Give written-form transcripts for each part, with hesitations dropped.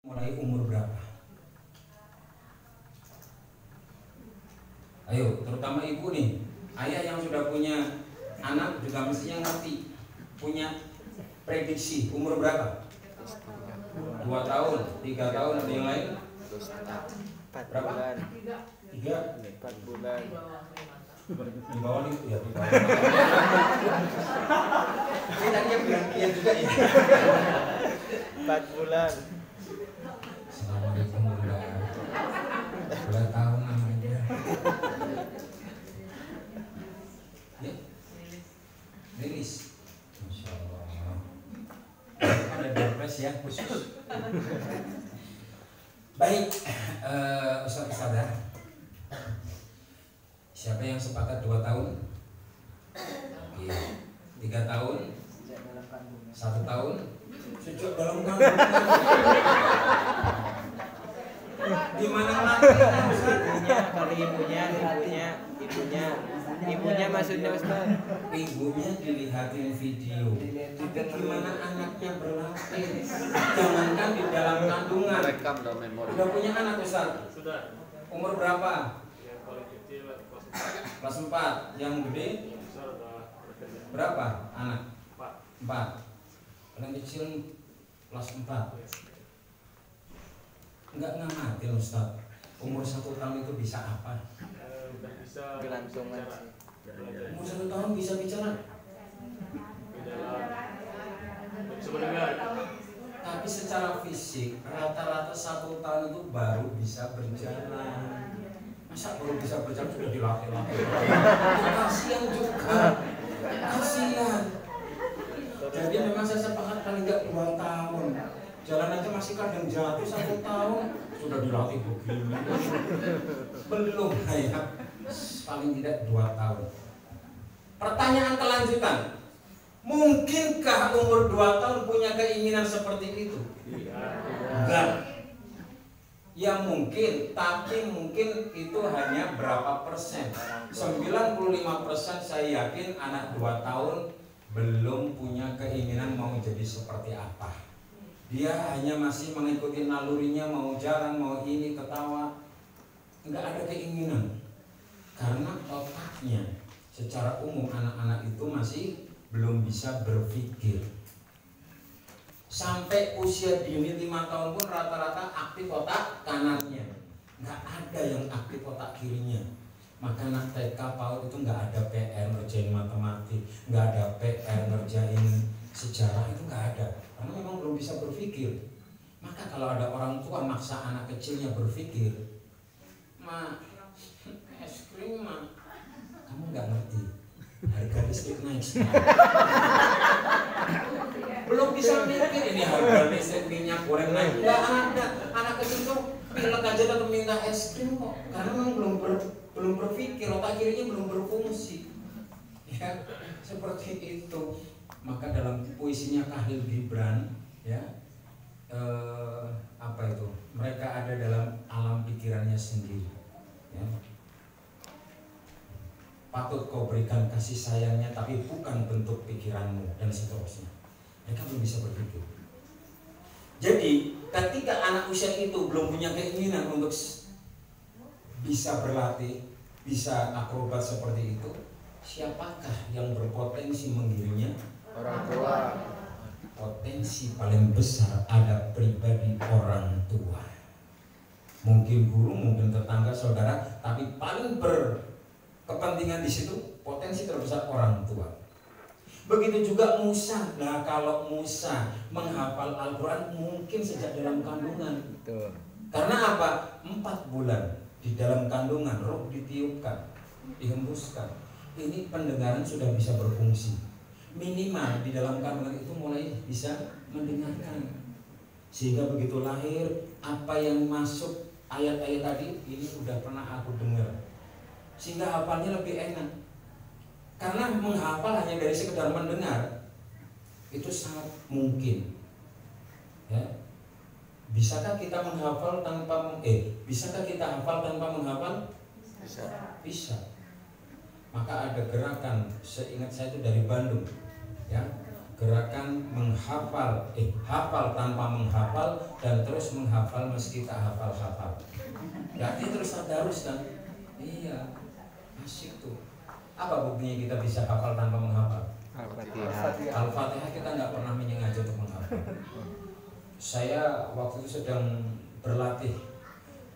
Mulai umur berapa? Ayo, terutama ibu nih, ayah yang sudah punya anak juga mestinya ngerti, punya prediksi umur berapa? 2 tahun, 3 tahun, ada yang lain? 4 Berapa? bulan. 4 bulan. Di bawah itu ya, di bawah. Ini tadi yang bilang iya juga ya. 4 bulan. Assalamualaikum warahmatullahi wabarakatuh. 2 tahun namanya. Ya, Lilis. Masya Allah. Ada depres ya khusus. Baik, Ustaz Sadar. Siapa yang sepakat 2 tahun? Oke. 3 tahun? 1 tahun? Sejak dalam kandungan. Gimana lagi? Kalau ibunya maksudnya Ustaz. Ibunya dilihatin video. Gimana anaknya berlatih? Jangankan di dalam kandungan. Rekam dalam memori. Udah punya anak Ustaz? Sudah. Umur berapa? Yang paling kecil Kelas 4. Yang gede? besar adalah bekerja. Berapa anak? 4. 4. Paling kecil kelas 4. Enggak ngamatin Ustaz. Umur 1 tahun itu bisa apa? Udah bisa Gelantungan bicara. sih. Belajar. Umur 1 tahun bisa bicara. Di dalam bisa mendengar. Tapi secara fisik rata-rata 1 tahun itu baru bisa berjalan. Masa baru bisa berjalan sudah dilatih-latih? Kasihan juga. Kasihan. Jadi memang saya sepakat paling enggak 2 tahun. Jalan aja masih kadang jatuh 1 tahun sudah dilatih begini. Belum kayak paling tidak 2 tahun. Pertanyaan kelanjutan. Mungkinkah umur 2 tahun punya keinginan seperti itu? Enggak. Ya mungkin, tapi mungkin itu hanya berapa persen. 95% saya yakin anak 2 tahun belum punya keinginan mau jadi seperti apa. Dia hanya masih mengikuti nalurinya, mau jalan, mau ini, ketawa. Enggak ada keinginan. Karena otaknya secara umum anak-anak itu masih belum bisa berpikir. Sampai usia dini 5 tahun pun rata-rata aktif otak kanannya. Nggak ada yang aktif otak kirinya. Maka anak TK PAUD itu nggak ada PR ngerjain matematik, nggak ada PR ngerjain sejarah, itu nggak ada. Karena memang belum bisa berpikir. Maka kalau ada orang tua maksa anak kecilnya berpikir, "Ma, es krim ma," kamu nggak ngerti. Harga listrik naik sekarang. Belum bisa mikir ini harga listrik, minyak goreng naik. Nggak ada. Anak kecil tuh pilek aja tetap minta es krim kok. Karena memang belum berpikir, otak kirinya belum berfungsi. Ya, seperti itu. Maka dalam puisinya Khalil Gibran, ya, apa itu? Mereka ada dalam alam pikirannya sendiri. Ya. Patut kau berikan kasih sayangnya, tapi bukan bentuk pikiranmu dan seterusnya. Mereka belum bisa berpikir. Jadi ketika anak usia itu belum punya keinginan untuk bisa berlatih, bisa akrobat seperti itu, siapakah yang berpotensi menggiringnya? Orang tua. Potensi paling besar ada pribadi orang tua. Mungkin guru, mungkin tetangga, saudara, tapi paling berkepentingan di situ potensi terbesar orang tua. Begitu juga Musa. Nah, kalau Musa menghafal Al-Quran mungkin sejak dalam kandungan. Betul. Karena apa? 4 bulan di dalam kandungan, roh ditiupkan, dihembuskan. Ini pendengaran sudah bisa berfungsi. Minimal di dalam kandungan itu mulai bisa mendengarkan. Sehingga begitu lahir, apa yang masuk ayat-ayat tadi ini udah pernah aku dengar. Sehingga hafalnya lebih enak. Karena menghafal hanya dari sekedar mendengar itu sangat mungkin. Ya. Bisakah kita menghafal tanpa bisakah kita hafal tanpa menghafal? Bisa. Bisa. Maka ada gerakan, seingat saya itu dari Bandung, ya. Gerakan hafal tanpa menghafal dan terus menghafal meski tak hafal-hafal. Berarti terus tadarus kan? Iya, asik tuh. Apa buktinya kita bisa hafal tanpa menghafal? Al-Fatihah. Al-Fatihah kita nggak pernah menyengaja untuk menghafal. Saya waktu itu sedang berlatih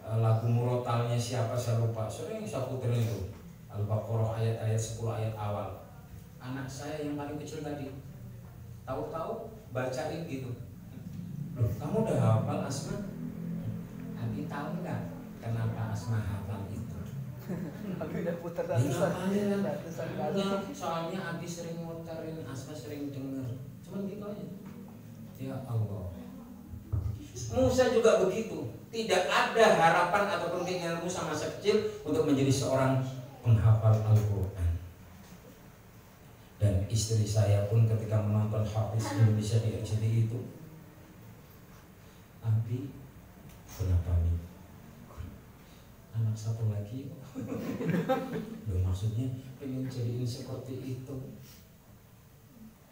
lagu murotalnya siapa saya lupa, sering saya puterin itu Al-Baqarah ayat-ayat 10 ayat awal. Anak saya yang paling kecil tadi tahu-tahu bacain gitu. Loh, kamu udah hafal Asma? Abi tahu nggak kenapa Asma hafal itu? Abi udah putar Soalnya Abi sering muterin, Asma sering denger. Cuman gitu aja. Ya Allah. Musa juga begitu. Tidak ada harapan ataupun keinginan Musa masa kecil untuk menjadi seorang penghafal Al-Quran. Dan istri saya pun ketika menonton Hafiz Indonesia di RCTI itu, Abi, kenapa nih? Anak satu lagi? Loh, maksudnya pengen jadiin seperti itu.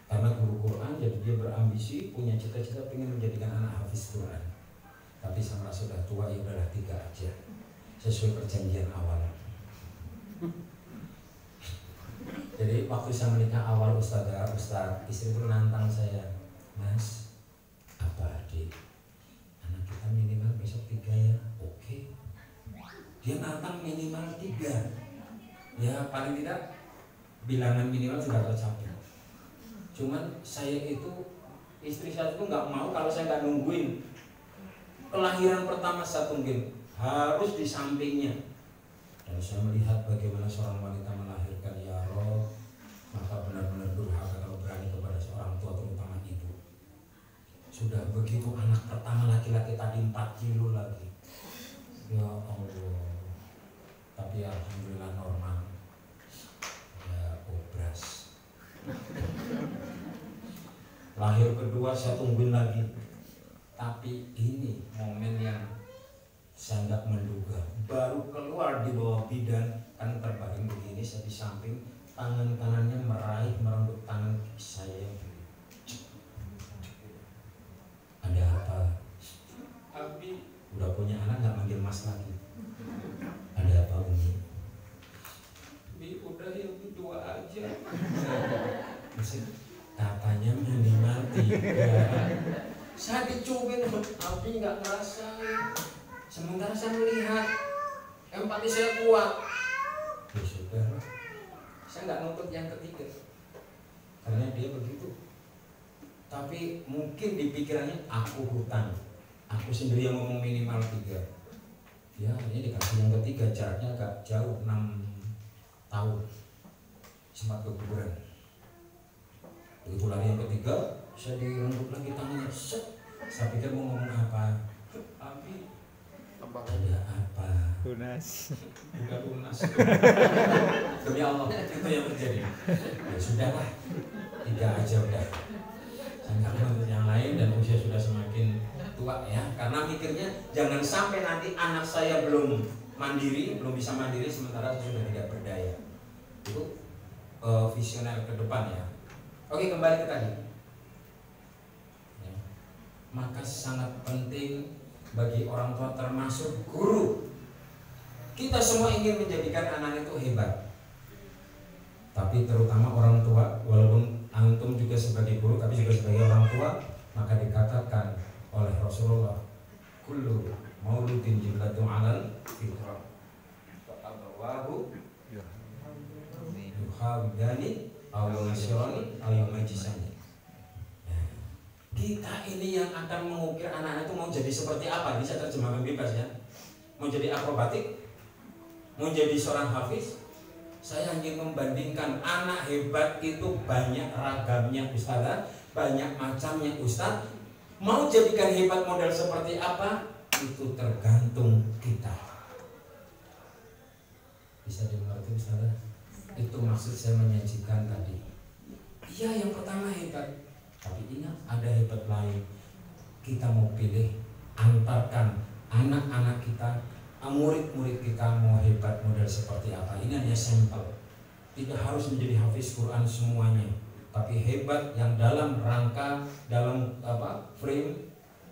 Karena guru Quran, jadi dia berambisi, punya cita-cita pengen menjadikan anak hafiz Quran. Tapi sama sudah tua, ya udahlah 3 aja, sesuai perjanjian awal. Jadi waktu saya menikah awal Ustaz, istri itu nantang saya, Mas, apa adik, anak kita minimal besok 3 ya? Oke. Dia nantang minimal 3. Ya paling tidak bilangan minimal sudah tercapai. Cuman saya itu, istri saya itu nggak mau kalau saya nggak nungguin kelahiran pertama saya tungguin, harus di sampingnya. Dan saya melihat bagaimana seorang wanita melahirkan, ya Rob, maka benar-benar durhaka kalau berani kepada seorang tua, terutama ibu. Sudah begitu anak pertama laki-laki tadi 4 kilo lagi, ya Allah. Tapi alhamdulillah normal, ya obras. Lahir kedua saya tungguin lagi, tapi ini momen yang saya nggak menduga. Baru keluar di bawah bidan, kan terbaring begini, saya di samping, tangan kanannya merenggut tangan saya. Ada apa? Abi udah punya anak, nggak manggil Mas lagi. Ada apa Umi? Bi udah yang kedua aja. Katanya minimal 3. Saya dicubin, Abi nggak ngerasain. Sementara saya melihat, empati saya kuat. Ya sudah, saya nggak nuntut yang ketiga, karena dia begitu. Tapi mungkin di pikirannya aku hutang, aku sendiri yang ngomong minimal 3. Ya ini dikasih yang ketiga, jaraknya agak jauh, 6 tahun, sempat ke kuburan. Begitu lari yang ketiga, saya direnggut lagi tangannya. Saya pikir mau ngomong apa? Abi, ada apa? Lunas. Udah lunas. Demi Allah, itu yang terjadi. Ya sudahlah, 3 aja udah. Saya nggak menuntut yang lain dan usia sudah semakin tua ya. Karena mikirnya jangan sampai nanti anak saya belum bisa mandiri sementara saya sudah tidak berdaya. Itu visioner ke depan ya. Oke, kembali ke tadi. Ya. Maka sangat penting bagi orang tua termasuk guru. Kita semua ingin menjadikan anak itu hebat. Tapi terutama orang tua, walaupun antum juga sebagai guru tapi juga sebagai orang tua, maka dikatakan oleh Rasulullah, kullu mauludin yuladu 'alal fitrah fa abawahu yuhawidani aw yunasirani aw yumajisani. Kita ini yang akan mengukir anak-anak itu mau jadi seperti apa? Bisa terjemahkan bebas ya. Mau jadi akrobatik, mau jadi seorang hafiz. Saya ingin membandingkan anak hebat itu banyak ragamnya ustazah, banyak macamnya ustaz. Mau jadikan hebat model seperti apa? Itu tergantung kita. Bisa dimengerti ustazah? Itu maksud saya menyajikan tadi. Iya, yang pertama hebat, tapi ingat ada hebat lain. Kita mau pilih, antarkan anak-anak kita, murid-murid kita mau hebat model seperti apa. Ini hanya sampel, tidak harus menjadi hafiz Quran semuanya. tapi hebat yang dalam rangka frame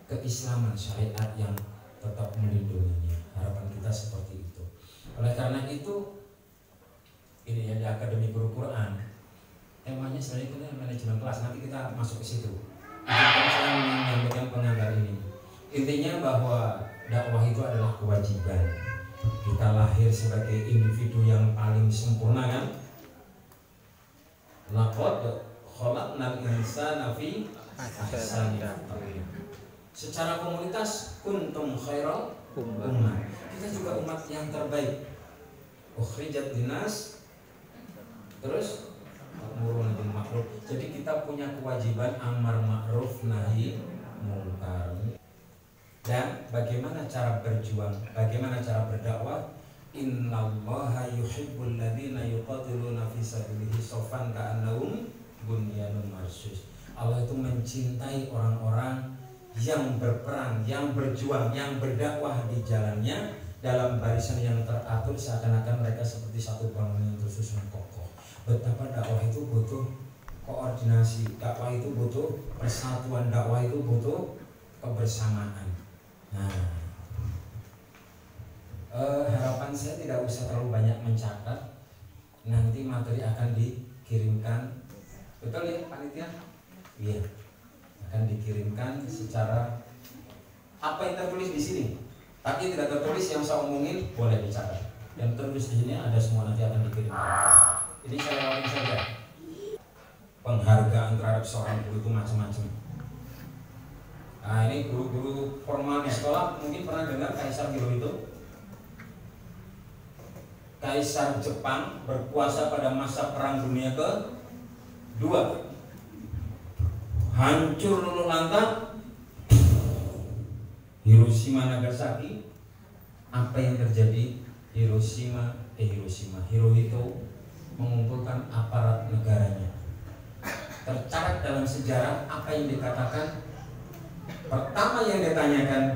keislaman syariat yang tetap melindunginya. Harapan kita seperti itu. Oleh karena itu ini ya di Akademi Guru Quran temanya sebenarnya itu manajemen kelas, nanti kita masuk ke situ. Izinkan saya menyampaikan penggambar ini. Intinya bahwa dakwah itu adalah kewajiban. Kita lahir sebagai individu yang paling sempurna kan? Laqad khalaqnal insana fi ahsani taqwim. Secara komunitas kuntum khairal ummah. Kita juga umat yang terbaik. Ukhrijat linnas. Terus ma'murun bil ma'ruf. Jadi kita punya kewajiban amar ma'ruf nahi munkar. Dan bagaimana cara berjuang, bagaimana cara berdakwah? Innallaha yuhibbul ladzina yuqatiluna fi sabilihi shaffan ka'annahum bunyanun marsus. Allah itu mencintai orang-orang yang berperang, yang berjuang, yang berdakwah di jalannya dalam barisan yang teratur, seakan-akan mereka seperti satu bangunan yang tersusun kokoh. Betapa dakwah itu butuh koordinasi, dakwah itu butuh persatuan, dakwah itu butuh kebersamaan. Nah, harapan saya tidak usah terlalu banyak mencatat. Nanti materi akan dikirimkan, betul ya panitia? Iya, akan dikirimkan secara apa yang tertulis di sini. Tapi tidak tertulis yang saya omongin boleh dicatat. Yang tertulis di sini ada semua, nanti akan dikirimkan. Ini saya lewati saja. Penghargaan terhadap seorang guru itu macam-macam. Nah, ini guru-guru formal di sekolah mungkin pernah dengar Kaisar Hirohito. Kaisar Jepang berkuasa pada masa Perang Dunia ke-2. Hancur luluh lantak Hiroshima Nagasaki. Apa yang terjadi? Hirohito mengumpulkan aparat negaranya. Tercatat dalam sejarah apa yang dikatakan. Pertama yang ditanyakan,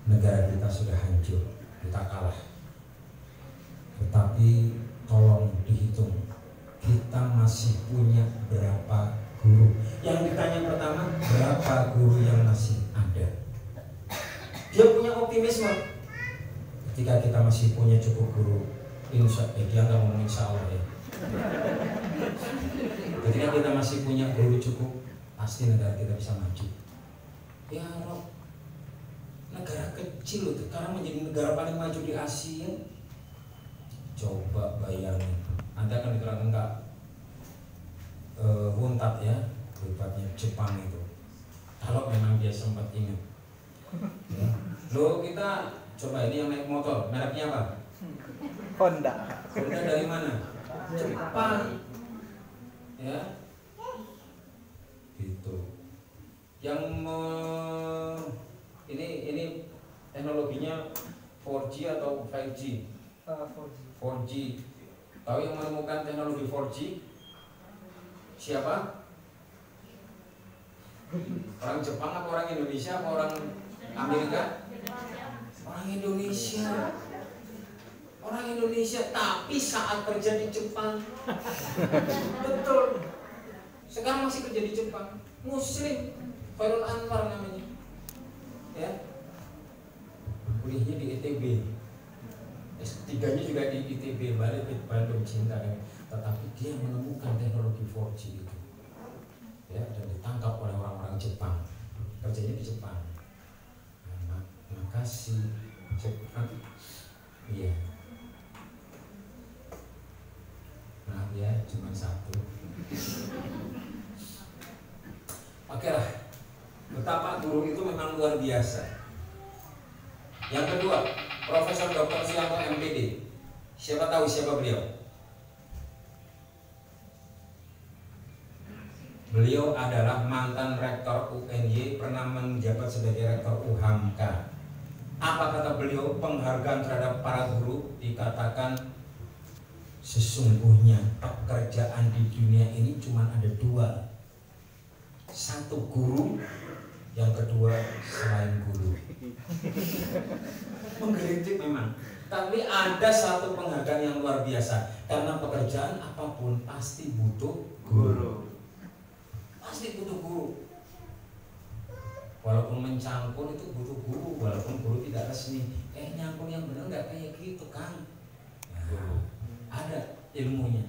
negara kita sudah hancur, kita kalah. Tetapi tolong dihitung, kita masih punya berapa guru. Yang ditanya pertama, berapa guru yang masih ada. Dia punya optimisme. Ketika kita masih punya cukup guru, dia nggak ngomong insya Allah ya. Ketika kita masih punya guru cukup, pasti negara kita bisa maju. Ya Rob, negara kecil loh, sekarang menjadi negara paling maju di Asia. Coba bayangin, nanti akan diterangkan Kak Huntat ya, hebatnya Jepang itu. Kalau memang dia sempat ingat ya. Loh kita coba ini yang naik motor, mereknya apa? Honda. Honda dari mana? Jepang ya, gitu. Yang ini teknologinya 4G atau 5G? 4G. Tahu yang menemukan teknologi 4G? Siapa? Orang Jepang apa orang Indonesia apa orang Amerika? Orang Indonesia. Orang Indonesia, tapi saat kerja di Jepang. Betul. Sekarang masih kerja di Jepang. Muslim. Khairul Anwar namanya, ya, kuliahnya di ITB, S3-nya juga di ITB, balik ke Bandung Cinta, ya. Tetapi dia menemukan teknologi 4G itu, ya, dan ditangkap oleh orang-orang Jepang, kerjanya di Jepang. Nah, makasih Jepang, iya, maaf ya, cuma satu. Oke lah. Betapa guru itu memang luar biasa. Yang kedua, Profesor Dr. Suyanto MPD. Siapa tahu siapa beliau? Beliau adalah mantan rektor UNY, pernah menjabat sebagai rektor UHAMKA. Apa kata beliau? Penghargaan terhadap para guru dikatakan sesungguhnya pekerjaan di dunia ini cuma ada dua. Satu guru, yang kedua selain guru. Menggelitik memang. Tapi ada satu penghargaan yang luar biasa. Karena pekerjaan apapun pasti butuh guru. pasti butuh guru. Walaupun mencangkul itu butuh guru, walaupun guru tidak resmi. Nyangkul yang benar nggak kayak gitu, Kang. Nah, ada ilmunya.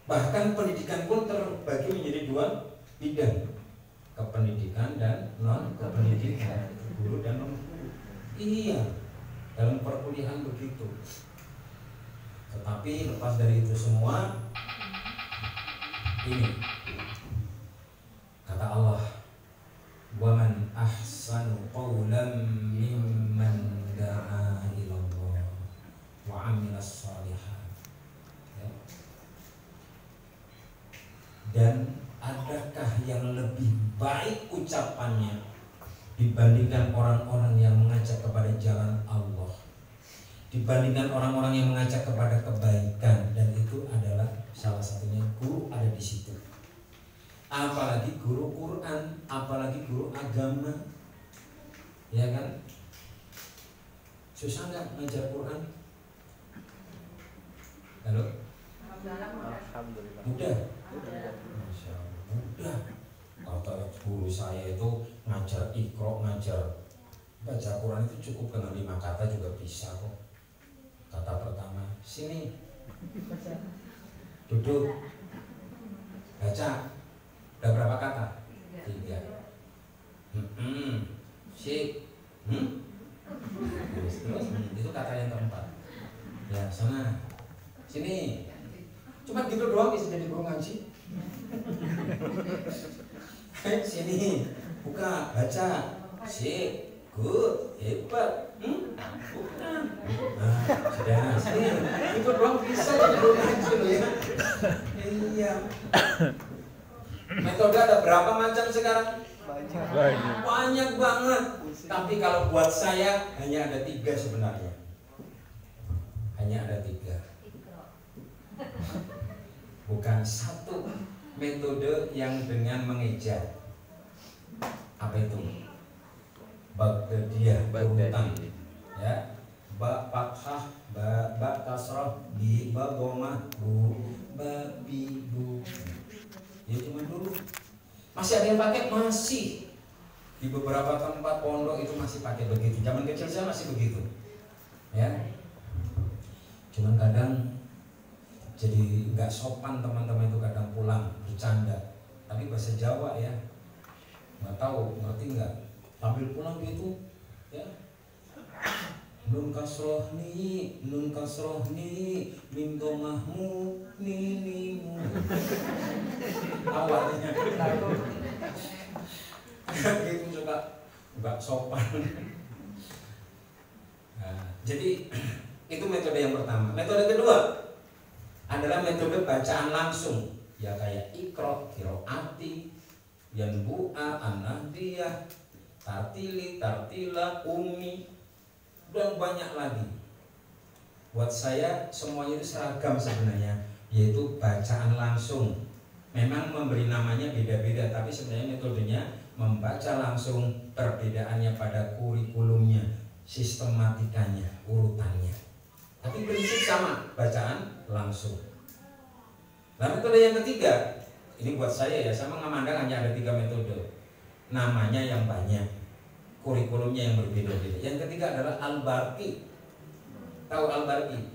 Bahkan pendidikan pun terbagi menjadi dua bidang, kependidikan dan non kependidikan, guru dan non guru. Iya, dalam perkuliahan begitu. Tetapi lepas dari itu semua, ini kata Allah, waman ahsanu qawlan mimman da'a ilallah wa amilas shalihat. Ya. Dan adakah yang lebih baik ucapannya dibandingkan orang-orang yang mengajak kepada jalan Allah, dibandingkan orang-orang yang mengajak kepada kebaikan, dan itu adalah salah satunya guru ada di situ. Apalagi guru Quran, apalagi guru agama, ya kan? Susah nggak ngajar Quran? Halo? Alhamdulillah. Mudah? Masya Allah, mudah. Kata guru saya itu ngajar Iqra, ngajar baca Quran itu cukup dengan 5 kata juga bisa kok. Kata pertama, sini, duduk, baca. Udah berapa kata? 3. Sip. Terus itu kata yang keempat. Ya, sana, sini. Cuma gitu doang bisa jadi guru ngaji. Sini, buka, baca. Sip, good, hebat. Bukan. Nah, sudah, sini. Itu doang bisa jadi guru ngaji loh ya. Iya. Metode ada berapa macam sekarang? Banyak banget. Tapi kalau buat saya hanya ada 3 sebenarnya. Hanya ada 3. Bukan 1 metode yang dengan mengeja. Apa itu? Baghdadiyah, berurutan. Ya. Ba fathah, ba kasrah, bi ba dhammah, bu ba bi bu. Ya cuma dulu. Masih ada yang pakai, masih. Di beberapa tempat pondok itu masih pakai begitu. Zaman kecil saya masih begitu. Ya. Cuman kadang jadi nggak sopan teman-teman itu kadang pulang bercanda. Tapi bahasa Jawa ya. Nggak tahu, ngerti nggak? Sambil pulang gitu, ya. Nun kasrohni, min domahmu, ninimu. Awalnya gitu juga nggak sopan. Nah, jadi itu metode yang pertama. Metode kedua adalah metode bacaan langsung, ya kayak Iqra, Qiraati, Yanbu'a, An-Nahdiyah, Tartili, Tartila, Ummi, dan banyak lagi. Buat saya semuanya itu seragam sebenarnya, yaitu bacaan langsung. Memang memberi namanya beda-beda, tapi sebenarnya metodenya membaca langsung. Perbedaannya pada kurikulumnya, sistematikanya, urutannya. Tapi prinsip sama, bacaan langsung. Nah, metode yang ketiga, ini buat saya ya, saya memandang hanya ada 3 metode. Namanya yang banyak, kurikulumnya yang berbeda-beda. Yang ketiga adalah Al-Barqi. Tahu Al-Barqi?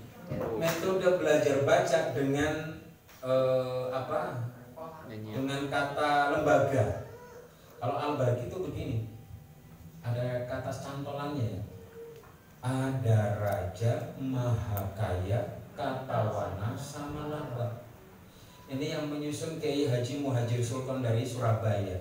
Metode belajar baca dengan dengan kata lembaga. Kalau Al-Barqi itu begini, ada kata cantolannya ya. Ada raja, maha kaya, katawana, sama laba. Ini yang menyusun Kiai Haji Muhajir Sultan dari Surabaya.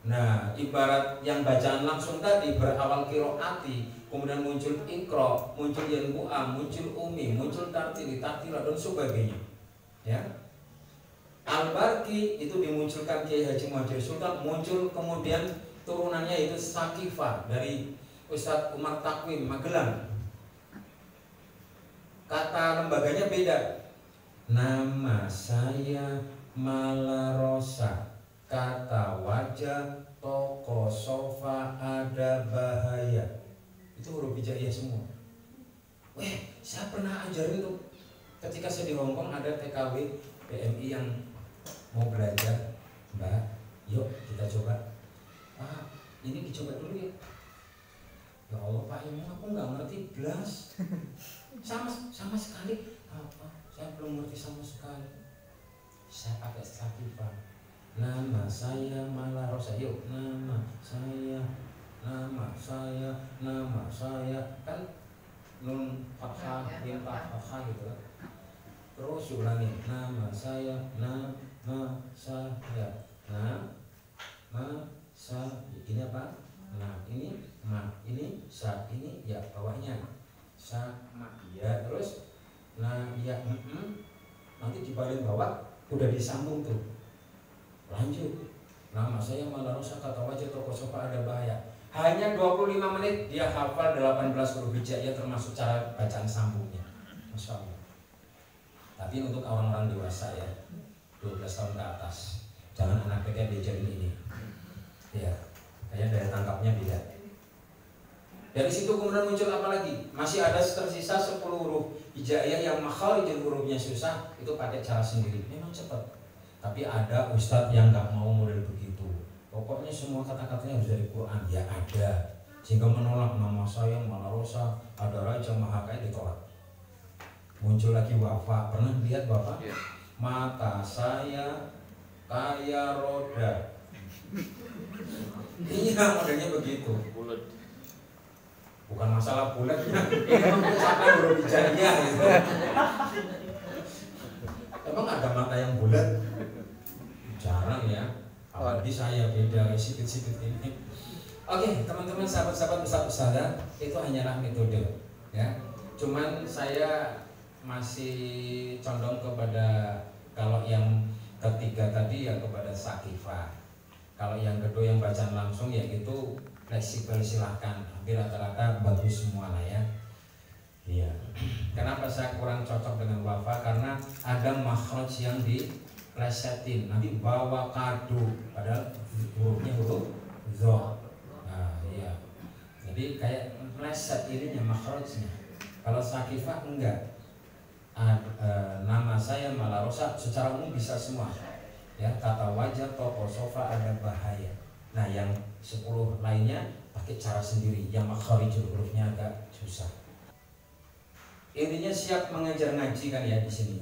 Nah, ibarat yang bacaan langsung tadi berawal Qiraati, kemudian muncul Iqra, muncul Yanbu'a, muncul Ummi, muncul Tartili, Tartila, dan sebagainya. Ya. Al-Barqi itu dimunculkan Kiai Haji Muhajir Sultan, muncul kemudian turunannya itu Sakifah dari Ustadz Umar Takwim Magelang. Kata lembaganya beda. Nama saya Malarosa, kata wajah toko sofa ada bahaya. Itu huruf hijaiyah semua. Saya pernah ajarin tuh ketika saya di Hongkong, ada TKW PMI yang mau belajar. Mbak, yuk kita coba. Ah, ini dicoba dulu ya. Ya Allah Pak Imam, aku nggak ngerti blas. Sama sekali. Saya belum ngerti sama sekali. Saya pakai Satifah. Nama saya Malarosa. Yuk, nama saya kan nun fathah, mim fathah gitu. Terus ulangi, nama saya. Ini apa? Nah, ini ini sa, ini ya bawahnya sama ya. Terus ya nanti di paling bawah udah disambung tuh. Lanjut. Nama saya Malarosa, kata wajah toko sofa ada bahaya. Hanya 25 menit dia hafal 18 huruf hijaiyah termasuk cara bacaan sambungnya. Masya Allah. Tapi untuk orang-orang dewasa ya, 12 tahun ke atas, jangan anak kecil diajarin ini. Ya, kayaknya daya tangkapnya beda. Dari situ kemudian muncul apa lagi? Masih ada tersisa 10 huruf hijaiyah yang makharijul hurufnya susah, itu pakai cara sendiri. Memang cepat. Tapi ada ustadz yang nggak mau model begitu. Pokoknya semua kata-katanya harus dari Quran. Ya ada. Sehingga menolak nama saya Malarosa, ada Raja Mahakaya ditolak. Muncul lagi Wafa. Pernah lihat Bapak? Yeah. Mata saya kayak roda. Iya, modelnya begitu. Bulat. Bukan masalah bulat. Emang sampai huruf hijaiyah gitu. Emang ada mata yang bulat? Jarang ya. Apalagi saya beda sikit-sikit ini. Oke, teman-teman, sahabat-sahabat, ustadz-ustadzah, itu hanyalah metode ya. Cuman saya masih condong kepada, kalau yang ketiga tadi ya kepada Sakifah. Kalau yang kedua yang bacaan langsung ya itu fleksibel, silahkan. Hampir rata-rata bagus semua lah ya. Iya. Kenapa saya kurang cocok dengan Wafa? Karena ada makhraj yang diplesetin. Nanti bawa kado, padahal hurufnya huruf zo. Nah, iya. Jadi kayak meleset ininya makhrajnya. Kalau Sakifah enggak. Nama saya Malarosa secara umum bisa semua. Ya, kata wajah, toko sofa ada bahaya. Nah, yang 10 lainnya pakai cara sendiri. Yang makharijul hurufnya agak susah. Intinya siap mengajar ngaji kan ya di sini.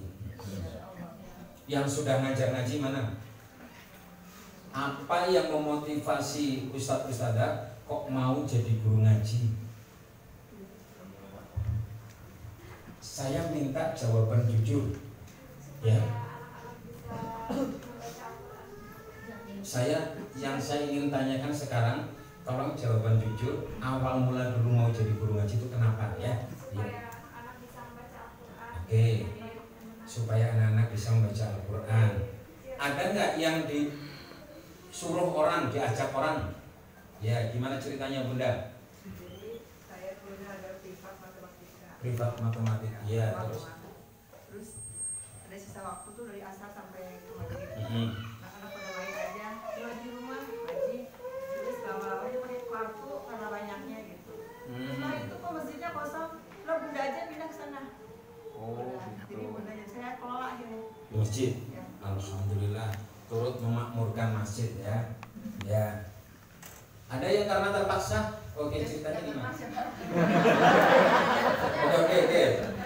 Yang sudah ngajar ngaji mana? Apa yang memotivasi ustadz-ustadzah kok mau jadi guru ngaji? Saya minta jawaban jujur. Ya. Yang saya ingin tanyakan sekarang, tolong jawaban jujur. Awal mula dulu mau jadi guru ngaji itu kenapa ya? Ya. Oke, supaya anak-anak bisa membaca Al-Quran. Ada nggak yang disuruh orang, diajak orang? Ya, gimana ceritanya Bunda? Jadi saya punya ada privat matematika. Privat matematika, iya. Terus ada sisa waktu tuh dari asar sampai ke maghrib. Anak-anak pada main aja, cuma di rumah ngaji. Terus lama-lama dia pakai kartu karena banyaknya gitu. Setelah itu kok masjidnya kosong, lo Bunda aja pindah ke sana. Jadi bundanya saya kelola akhirnya di masjid ya. Alhamdulillah turut memakmurkan masjid ya. Ya. Ada yang karena terpaksa? Oke, ceritanya gimana? Oke.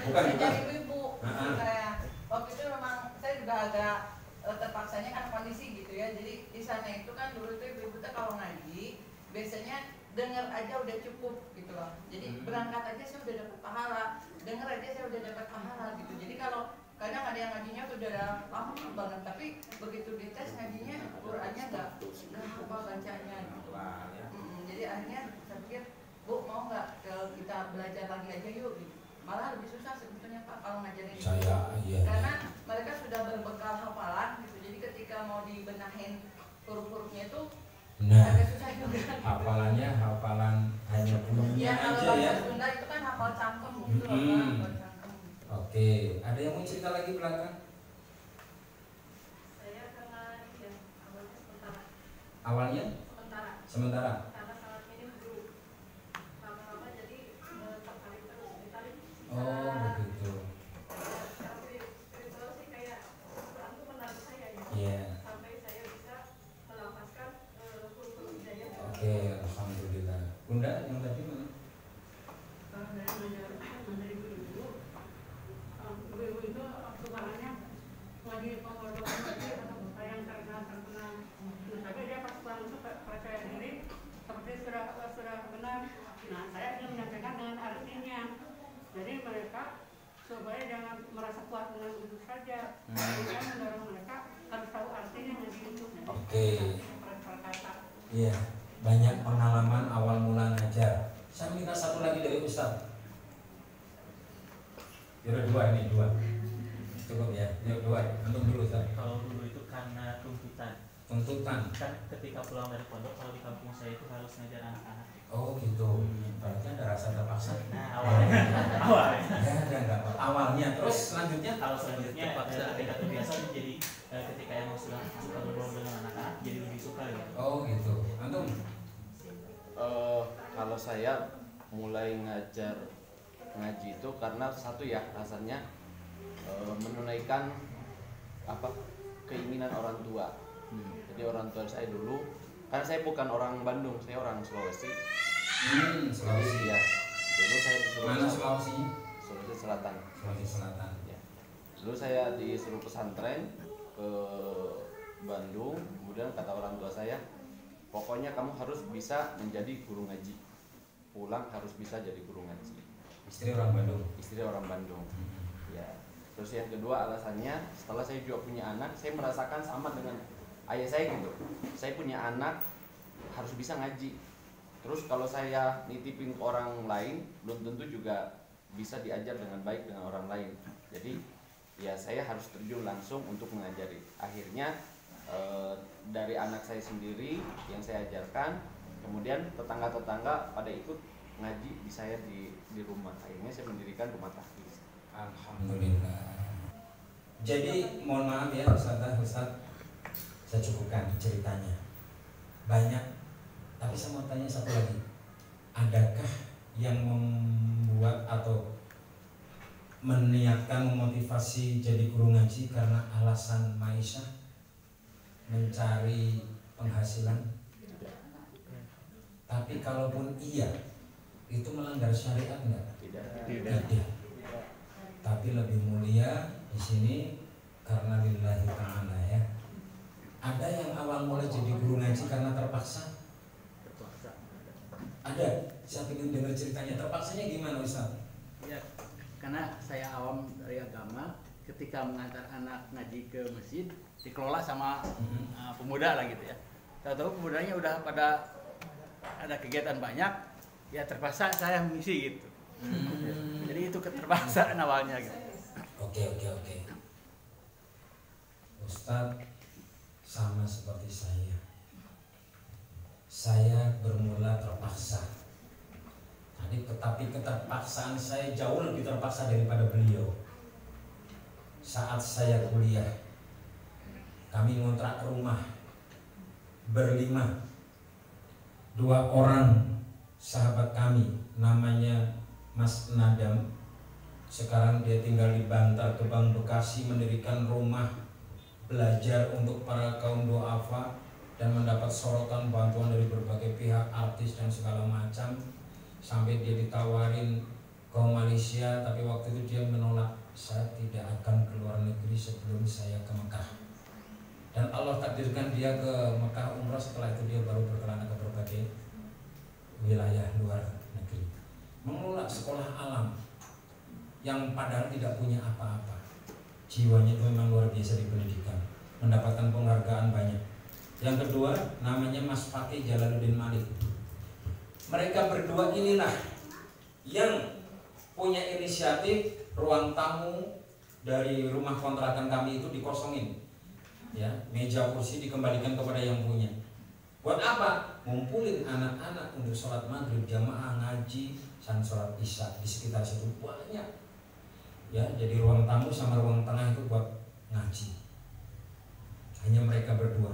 Bukan. Jadi ibu, saya waktu itu memang saya juga agak terpaksanya kan kondisi gitu ya. Jadi di sana itu kan dulu tuh ibu kalau ngaji biasanya dengar aja udah cukup gitu loh. Jadi berangkat aja saya udah dapat pahala, dengar aja saya udah dapat pahala gitu. Jadi kalau kadang ada yang ngajinya tuh udah lama banget, tapi begitu dites ngajinya Qurannya nggak hafal bacanya gitu. Jadi akhirnya saya pikir, Bu mau nggak kita belajar lagi aja yuk gitu. Malah lebih susah sebetulnya Pak kalau ngajarin Iya. Karena mereka sudah berbekal hafalan gitu. Jadi ketika mau dibenahin huruf-hurufnya itu agak susah juga. Hafalannya hafalan hanya bunyinya ya, aja kalau ya. bahasa Sunda itu kan hafal cangkem gitu loh Pak, hafal cangkem. Oke, ada yang mau cerita lagi belakang? Saya karena ya awalnya sementara. Awalnya? Sementara. Karena sangat minim guru. Lama-lama jadi tertarik terus ditarik. Oh begitu. Tapi spiritual sih kayak Quran tuh menarik saya gitu. Iya. Sampai saya bisa menyampaikan. Nah, saya ingin menyampaikan dengan artinya. Jadi mereka supaya jangan merasa kuat dengan itu saja. Saya mendorong mereka harus tahu artinya ngaji itu. Oke. Perkata. Iya, banyak pengalaman awal mula ngajar. Saya minta satu lagi dari Ustaz. Kira dua ini, dua. Cukup ya, yuk dua. Antum dulu Ustaz. Kalau dulu itu karena tuntutan. Tuntutan. Kan ketika pulang dari pondok, kalau di kampung saya itu harus ngajar anak-anak. Oh gitu. Berarti ada rasa terpaksa. Nah, awalnya. Ya, enggak apa. Awalnya, terus selanjutnya. Kalau selanjutnya ketika terbiasa jadi ketika yang sudah suka bergaul dengan anak-anak jadi lebih suka gitu. Oh gitu. Antum? Kalau saya mulai ngajar ngaji itu karena satu ya rasanya menunaikan keinginan orang tua. Jadi orang tua saya dulu, karena saya bukan orang Bandung, saya orang Sulawesi. Sulawesi ya. Dulu saya disuruh mana Sulawesi? Sulawesi Selatan. Sulawesi Selatan. Ya. Dulu saya disuruh pesantren ke Bandung, kemudian kata orang tua saya, pokoknya kamu harus bisa menjadi guru ngaji. Pulang harus bisa jadi guru ngaji. Istri orang Bandung. Istri orang Bandung. Ya. Terus yang kedua alasannya, setelah saya juga punya anak, saya merasakan sama dengan ayah saya gitu. Saya punya anak harus bisa ngaji. Terus kalau saya nitipin ke orang lain, belum tentu juga bisa diajar dengan baik dengan orang lain. Jadi ya saya harus terjun langsung untuk mengajari. Akhirnya dari anak saya sendiri yang saya ajarkan, kemudian tetangga-tetangga pada ikut ngaji di saya di rumah. Akhirnya saya mendirikan rumah tahfiz. Alhamdulillah. Jadi mohon maaf ya Ustaz, saya cukupkan ceritanya. Banyak, tapi saya mau tanya satu lagi. Adakah yang membuat atau meniatkan memotivasi jadi guru ngaji karena alasan maisha, mencari penghasilan? Tapi kalaupun iya, itu melanggar syariat enggak? Tidak. Tapi lebih mulia di sini karena lillahi ta'ala ya. Ada yang awal mulai jadi guru ngaji karena terpaksa? Ada. Saya ingin dengar ceritanya. Terpaksanya gimana Ustaz? Ya, karena saya awam dari agama, ketika mengantar anak ngaji ke masjid dikelola sama pemuda lah gitu ya. Tahu-tahu pemudanya udah pada ada kegiatan banyak, ya terpaksa saya mengisi gitu. Jadi itu keterpaksaan awalnya gitu. Oke. Ustaz sama seperti saya. Saya bermula terpaksa. Tetapi keterpaksaan saya jauh lebih terpaksa daripada beliau. Saat saya kuliah, kami ngontrak rumah berlima. 2 orang sahabat kami, namanya Mas Nadam. Sekarang dia tinggal di Bantar, Gebang, Bekasi, mendirikan rumah belajar untuk para kaum duafa dan mendapat sorotan bantuan dari berbagai pihak, artis dan segala macam. Sampai dia ditawarin ke Malaysia, tapi waktu itu dia menolak. Saya tidak akan keluar negeri sebelum saya ke Mekah. Dan Allah takdirkan dia ke Mekah umrah. Setelah itu dia baru berkelana ke berbagai wilayah luar negeri, mengelola sekolah alam yang padahal tidak punya apa-apa. Jiwanya itu memang luar biasa di pendidikan, mendapatkan penghargaan banyak. Yang kedua namanya Mas Fakih Jalaluddin Malik. Mereka berdua inilah yang punya inisiatif ruang tamu dari rumah kontrakan kami itu dikosongin, ya, meja kursi dikembalikan kepada yang punya. Buat apa? Ngumpulin anak-anak untuk sholat maghrib jamaah, ngaji, dan sholat isya di sekitar situ banyak. Ya, jadi ruang tamu sama ruang tengah itu buat ngaji. Hanya mereka berdua.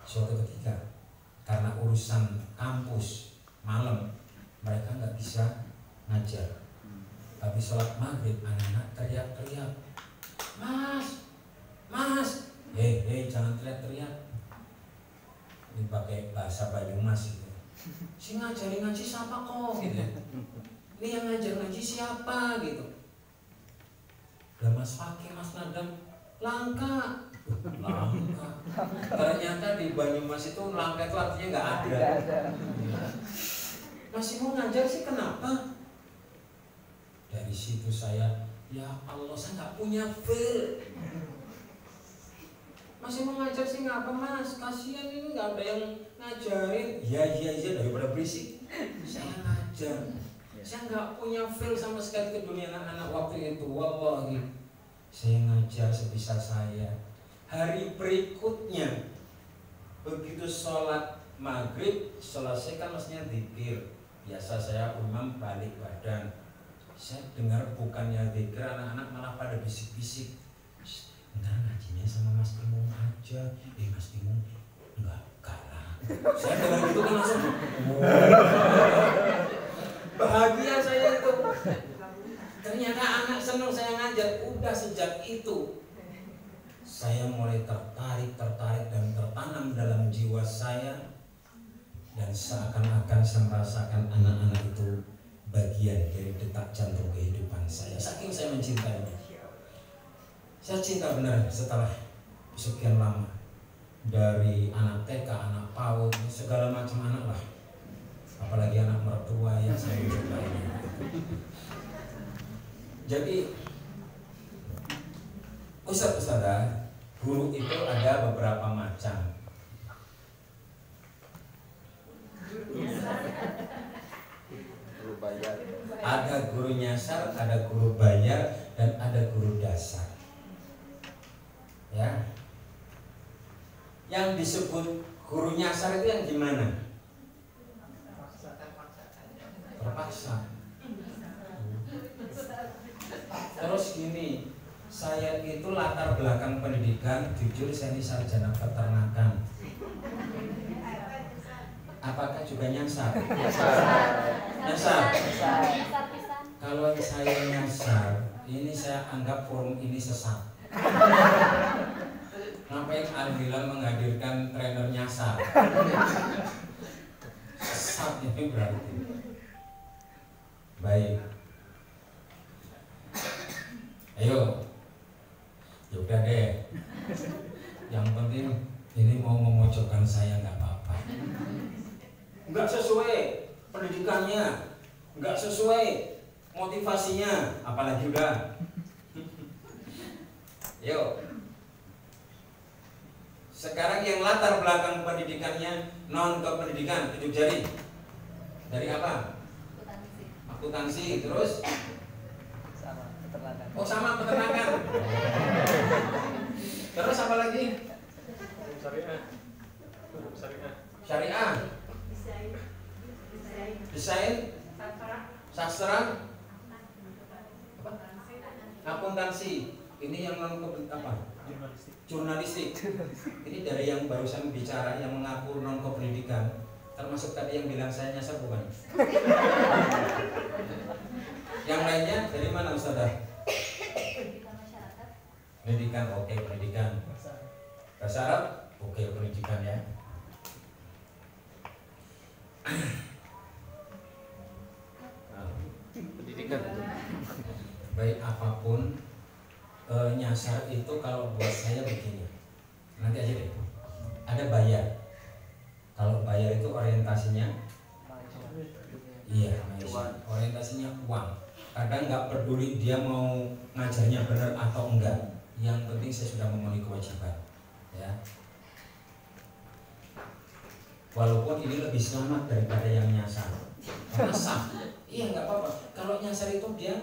Suatu ketika karena urusan kampus malam mereka nggak bisa ngajar. Tapi sholat maghrib anak-anak teriak-teriak, Mas, jangan teriak-teriak. Ini pakai bahasa Banyumas gitu. Si ngajarin ngaji siapa kok gitu. Ini yang ngajar ngaji siapa gitu. Udah Mas Fakih, Mas Nadam, langka. Ternyata di Banyumas itu langka itu artinya nggak ada. masih mau ngajar sih kenapa? Dari situ saya, ya Allah saya nggak punya feel. Masih mau ngajar sih ngapa mas? Kasihan ini nggak ada yang ngajarin. Iya daripada berisik. Saya ngajar. Saya nggak punya feel sama sekali ke dunia anak-anak waktu itu. Wallahi, saya ngajar sebisa saya. Hari berikutnya, begitu sholat maghrib selesai kan mestinya zikir. Biasa saya imam balik badan. Saya dengar bukannya zikir, anak-anak malah pada bisik-bisik. Enggak, ngajinya sama Mas Timung aja. Mas Timung enggak kalah. Saya dengar itu kan langsung bahagia saya itu. Ternyata anak senang saya ngajar. Udah sejak itu saya mulai tertarik dan tertanam dalam jiwa saya, dan seakan-akan saya merasakan anak-anak itu bagian dari detak jantung kehidupan saya. Saking saya mencintainya. Saya cinta benar setelah sekian lama. Dari anak TK, anak PAUD, segala macam anak lah. Apalagi anak mertua yang saya cintai. Jadi Ustaz-ustazah, guru itu ada beberapa macam. Guru bayar. Ada guru nyasar, ada guru bayar, dan ada guru dasar. Ya, yang disebut guru nyasar itu yang gimana? Terpaksa. Terus gini, saya itu latar belakang pendidikan, jujur saya ini sarjana peternakan. Apakah juga nyasar? Nyasar. Kalau saya nyasar, ini saya anggap forum ini sesat. Ngapain Al-Hilal menghadirkan trainer nyasar? Sesat ini berarti. Baik. Ayo. Yaudah deh. Yang penting ini mau memojokkan saya nggak apa-apa. Nggak sesuai pendidikannya, nggak sesuai motivasinya, apalagi udah. Yuk. Sekarang yang latar belakang pendidikannya non kependidikan, tunjuk jari. Dari apa? Akuntansi. Terus? Sama peternakan. Oh sama peternakan. Terus apa lagi? Syariah. Desain. Sastra. Akuntansi. Ini yang non apa? Jurnalistik. Ini dari yang barusan bicara yang mengaku non kependidikan, termasuk tadi yang bilang saya nyasar bukan? Yang lainnya dari mana Ustazah? Pendidikan, oke pendidikan. Bahasa Arab, oke pendidikan ya. Pendidikan. Baik apapun. Nyasar itu kalau buat saya begini, nanti aja deh. Ada bayar. Kalau bayar itu orientasinya, iya, orientasinya uang. Kadang nggak peduli dia mau ngajarnya benar atau enggak. Yang penting saya sudah memenuhi kewajiban, ya. Walaupun ini lebih selamat daripada yang nyasar. Masa? Iya nggak apa-apa. Kalau nyasar itu dia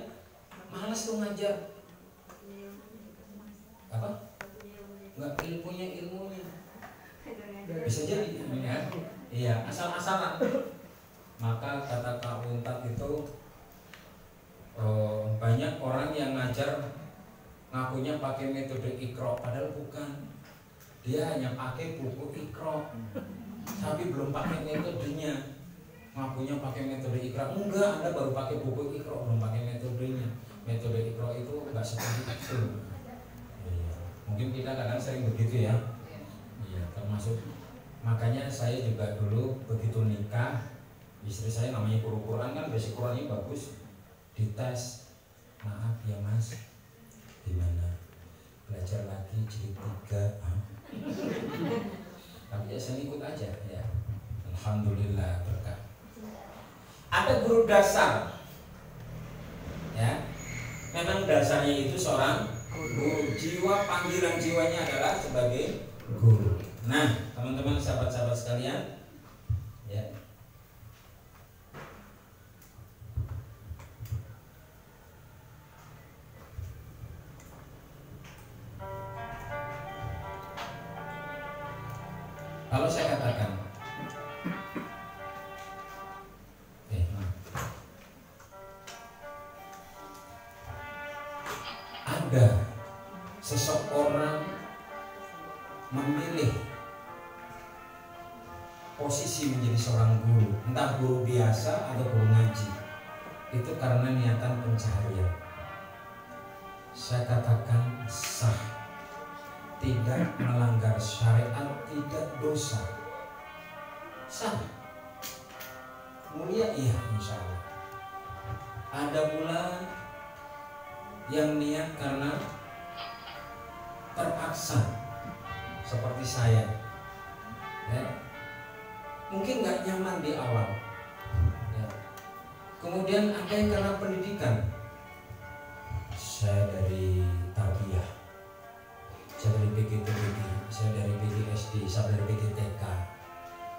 malas tuh ngajar. Apa? Nggak ilmunya bisa jadi ya. Iya, asal-asalan. Maka kata Kak Untat itu banyak orang yang ngajar ngakunya pakai metode Iqra, padahal bukan. Dia hanya pakai buku Iqra, tapi belum pakai metodenya. Ngakunya pakai metode Iqra, enggak, Anda baru pakai buku Iqra, belum pakai metodenya. Metode Iqra itu enggak seperti itu. Mungkin kita kadang sering begitu ya. Iya, termasuk makanya saya juga dulu begitu nikah, istri saya namanya guru Quran kan, basic Qurannya bagus, dites. Maaf ya Mas, gimana? Belajar lagi jilid 3. Tapi ya saya ikut aja ya. Alhamdulillah berkah. Ada guru dasar, ya. Memang dasarnya itu seorang guru. Jiwa panggilan jiwanya adalah sebagai guru. Nah, teman-teman sahabat-sahabat sekalian, ya. Kalau saya katakan ada seseorang memilih posisi menjadi seorang guru, entah guru biasa atau guru ngaji, itu karena niatan pencaharian. Saya katakan sah, tidak melanggar syariat, tidak dosa, sah, mulia, iya, insya Allah. Ada pula yang niat karena terpaksa, seperti saya, ya. Mungkin nggak nyaman di awal, ya. Kemudian ada yang karena pendidikan. Saya dari tarbiyah, saya dari BGTBG, saya dari BGSD, saya dari BGTK,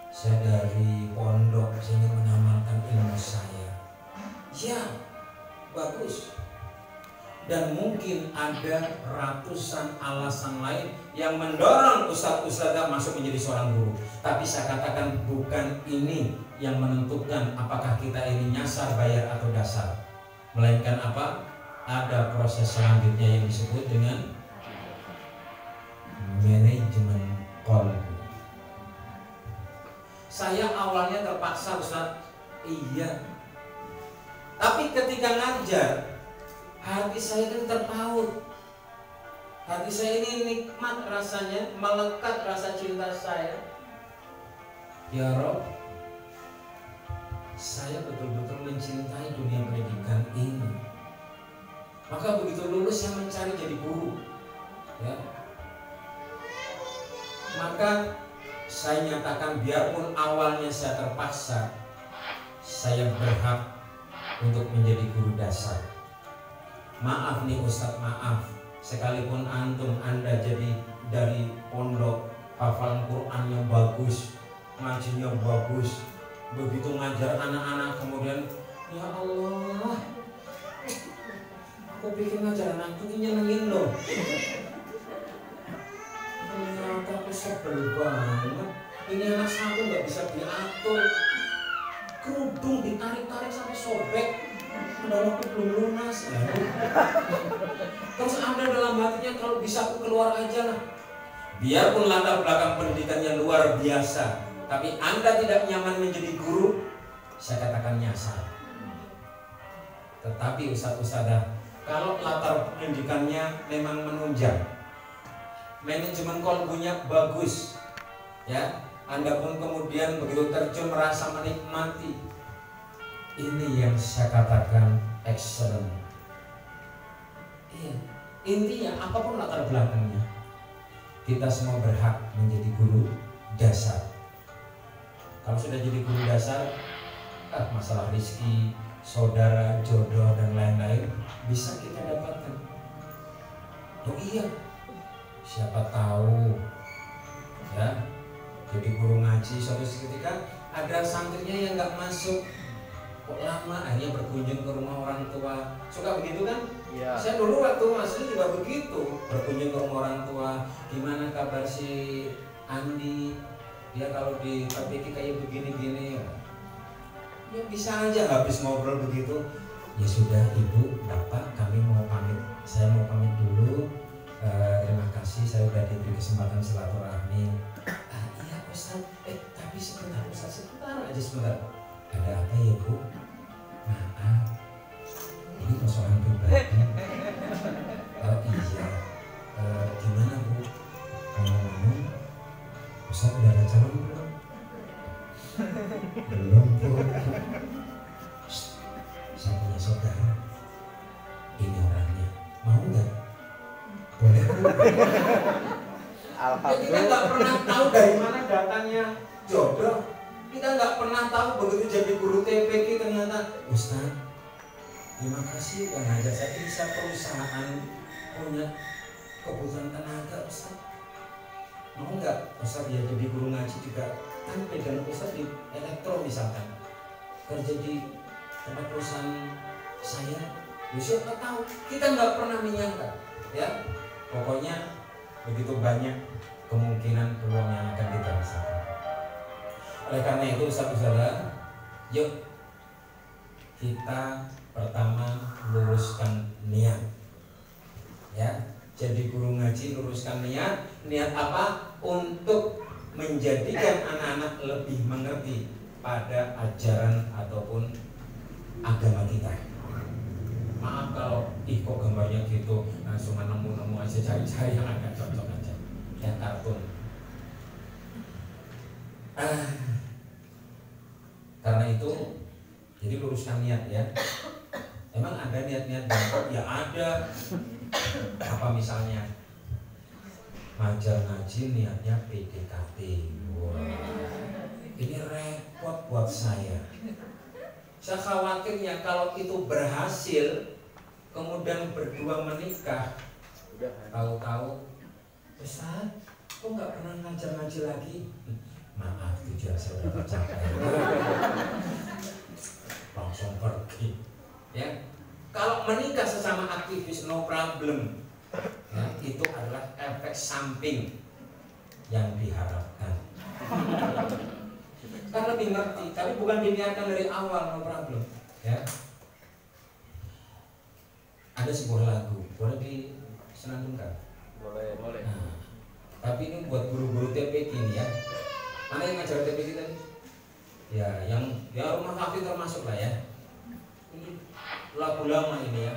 saya dari pondok, saya ingin mengamalkan ilmu saya. Ya, bagus. Dan mungkin ada ratusan alasan lain yang mendorong ustadz-ustadzah masuk menjadi seorang guru. Tapi saya katakan bukan ini yang menentukan apakah kita ini nyasar, bayar atau dasar. Melainkan apa? Ada proses selanjutnya yang disebut dengan manajemen kolbu. Saya awalnya terpaksa ustadz, iya. Tapi ketika ngajar, hati saya kan terpaut. Hati saya ini nikmat rasanya, melekat rasa cinta saya. Ya Rob, saya betul-betul mencintai dunia pendidikan ini. Maka begitu lulus saya mencari jadi guru, ya. Maka saya nyatakan biarpun awalnya saya terpaksa, saya berhak untuk menjadi guru dasar. Maaf nih Ustadz, maaf. Sekalipun antum Anda jadi dari pondok, hafalan Qur'annya bagus, ngajinya bagus, begitu ngajar anak-anak kemudian, ya Allah, aku pikir ngajar anak itu nyenengin loh. Ternyata aku sebel banget. Ini anak satu nggak bisa diatur. Kerudung ditarik-tarik sampai sobek. Padahal aku belum lunas. Terus Anda dalam hatinya kalau bisa aku keluar aja lah. Biarpun latar belakang pendidikannya luar biasa, tapi Anda tidak nyaman menjadi guru, saya katakan nyasar. Tetapi ustadz-ustadzah, kalau latar pendidikannya memang menunjang, manajemen kolbunya bagus, ya, Anda pun kemudian begitu terjun merasa menikmati, ini yang saya katakan excellent. Iya. Intinya apapun latar belakangnya, kita semua berhak menjadi guru dasar. Kalau sudah jadi guru dasar, masalah rezeki, saudara, jodoh dan lain-lain bisa kita dapatkan. Oh iya, siapa tahu, ya, jadi guru ngaji suatu ketika ada santrinya yang nggak masuk. Kok lama, akhirnya berkunjung ke rumah orang tua. Suka begitu kan? Ya. Saya dulu waktu masih juga begitu, berkunjung ke rumah orang tua. Gimana kabar si Andi? Dia kalau di KPK kayak begini-gini. Ya bisa aja habis ngobrol begitu. Ya sudah ibu, bapak, kami mau pamit. Saya mau pamit dulu. Terima kasih saya sudah diberi kesempatan silaturahmi. Iya Ustaz. Tapi sebentar Ustaz, sebentar aja sebentar. Ada apa ya Bu? Maaf, ini persoalan pribadi. Oh iya, gimana Bu? Ngomong-ngomong, Ustaz udah ada calon belum? Belum Bu. Saya punya saudara, ini orangnya, mau nggak? Boleh Bu. Alhamdulillah. Kita nggak pernah tahu dari mana datangnya jodoh. Kita nggak pernah tahu begitu jadi guru TPK ternyata Ustaz, terima kasih udah ngajak saya bisa perusahaan punya kebutuhan tenaga Ustaz. Mau nggak Ustaz ya jadi guru ngaji juga kan pegang Ustaz di elektro misalkan kerja di tempat perusahaan saya. Siapa tahu kita nggak pernah menyangka ya. Pokoknya begitu banyak kemungkinan peluang yang akan kita rasakan. Oleh karena itu saudara, yuk kita pertama luruskan niat. Ya, jadi guru ngaji luruskan niat. Niat apa? Untuk menjadikan anak-anak lebih mengerti pada ajaran ataupun agama kita. Maaf kalau kok gambarnya gitu, langsung nemu-nemu aja, cari-cari yang agak cocok aja, yang kartun. Karena itu, jadi luruskan niat ya. Emang ada niat-niat bangkok? Ya ada. Apa misalnya? Ngajar ngaji niatnya PDKT. Wah, ini repot buat saya. Saya khawatirnya kalau itu berhasil, kemudian berdua menikah, tahu-tahu, Ustaz, kok nggak pernah ngajar ngaji lagi? Maaf, tujuan saya udah tercapai. Langsung pergi. Ya, kalau menikah sesama aktivis no problem. Ya, itu adalah efek samping yang diharapkan. Kan lebih ngerti, tapi bukan diniatkan dari awal, no problem. Ya. Ada sebuah lagu, boleh disenandungkan? Boleh. Nah, tapi ini buat guru-guru TPK ini ya. Mana yang ngajar TPK tadi? Ya, yang ya rumah sakit termasuk lah ya. Ini lagu lama ini ya.